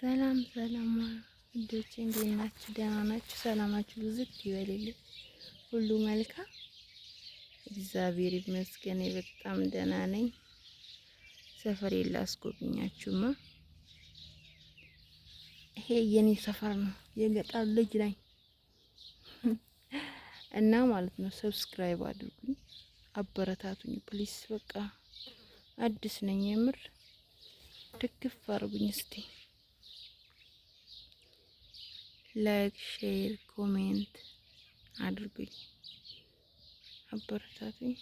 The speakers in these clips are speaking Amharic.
ሰላም ውዶቼ፣ እንዴት ናችሁ? ደህና ናችሁ? ሰላማችሁ ብዝት ይበልልኝ። ሁሉ መልካም፣ እግዚአብሔር ይመስገን። በጣም ደህና ነኝ። ሰፈሬ ላስጎብኛችሁማ። ይሄ የኔ ሰፈር ነው፣ የገጠር ልጅ ነኝ እና ማለት ነው። ሰብስክራይብ አድርጉኝ፣ አበረታቱኝ ፕሊስ። በቃ አዲስ ነኝ፣ የምር ድግፍ አድርጉኝ እስቲ። ላይክ፣ ሼር፣ ኮሜንት አድርጉኝ፣ አበረታቱኝ።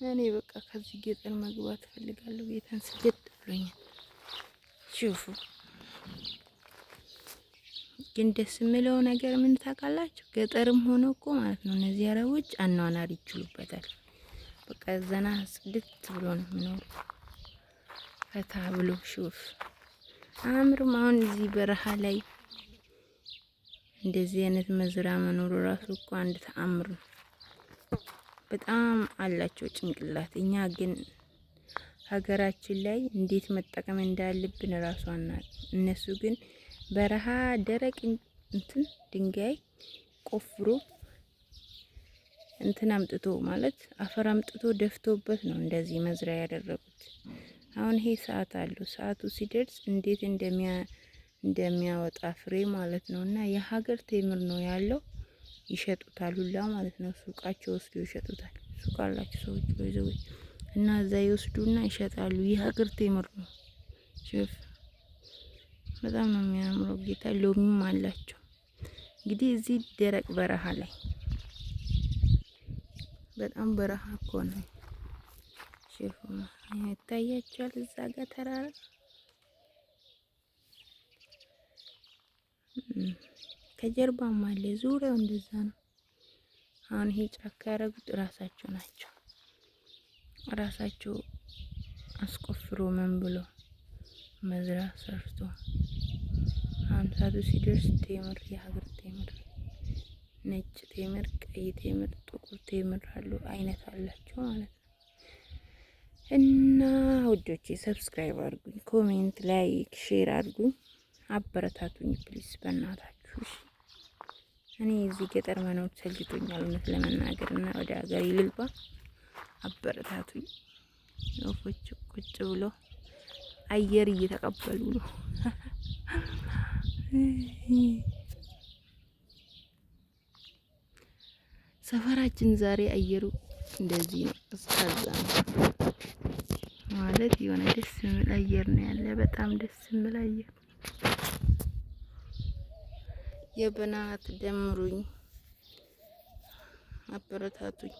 እኔ በቃ ከዚህ ገጠር መግባት ፈልጋለሁ። ቤተን ስገድ ብሎኛል። ሹፉ ግን ደስ የሚለው ነገር ምን ታውቃላችሁ? ገጠርም ሆኖ እኮ ማለት ነው እነዚህ አረቦች አኗኗር ይችሉበታል። በቃ ዘና ጽድት ብሎ ነው የሚኖሩ፣ ፈታ ብሎ። ሹፍ አምርም። አሁን እዚህ በረሃ ላይ እንደዚህ አይነት መዝራ መኖሩ ራሱ እኮ አንድ ተአምር ነው። በጣም አላቸው ጭንቅላት። እኛ ግን ሀገራችን ላይ እንዴት መጠቀም እንዳለብን ራሱ አናውቅም። እነሱ ግን በረሃ ደረቅ እንትን ድንጋይ ቆፍሮ እንትን አምጥቶ ማለት አፈር አምጥቶ ደፍቶበት ነው እንደዚህ መዝሪያ ያደረጉት። አሁን ይሄ ሰዓት አለው። ሰዓቱ ሲደርስ እንዴት እንደሚያወጣ ፍሬ ማለት ነው። እና የሀገር ቴምር ነው ያለው። ይሸጡታል ሁላ ማለት ነው። ሱቃቸው ወስዶ ይሸጡታል። ሱቅ አላቸው ሰዎች ወይዘው እና እዛ ይወስዱና ይሸጣሉ። የሀገር ቴምር ነው። ሼፍ በጣም ነው የሚያምረው። ጌታ ሎሚም አላቸው። እንግዲህ እዚህ ደረቅ በረሃ ላይ በጣም በረሃ እኮ ነው። ሼፍ ይታያችኋል እዛ ጋር ተራራ ከጀርባም አለ። ዙሪያው እንደዛ ነው። አሁን ይሄ ጫካ ያደረጉት ራሳቸው ናቸው። ራሳቸው አስቆፍሮ ምን ብሎ መዝራ ሰርቶ አሁን ሰዓቱ ሲደርስ ቴምር፣ የሀገር ቴምር፣ ነጭ ቴምር፣ ቀይ ቴምር፣ ጥቁር ቴምር አሉ። አይነት አላቸው ማለት ነው። እና ውዶቼ ሰብስክራይብ አድርጉኝ፣ ኮሜንት፣ ላይክ፣ ሼር አድርጉኝ፣ አበረታቱኝ ፕሊስ በእናታችሁ። እኔ እዚህ ገጠር መኖር ሰልችቶኛል እውነት ለመናገር እና ወደ ሀገሬ ልግባ። አበረታቱኝ። ወፎች ቁጭ ብሎ አየር እየተቀበሉ ነው። ሰፈራችን ዛሬ አየሩ እንደዚህ ነው። እስከዛ ማለት የሆነ ደስ የሚል አየር ነው ያለ። በጣም ደስ የሚል አየር። የበናት ደምሩኝ፣ አበረታቱኝ።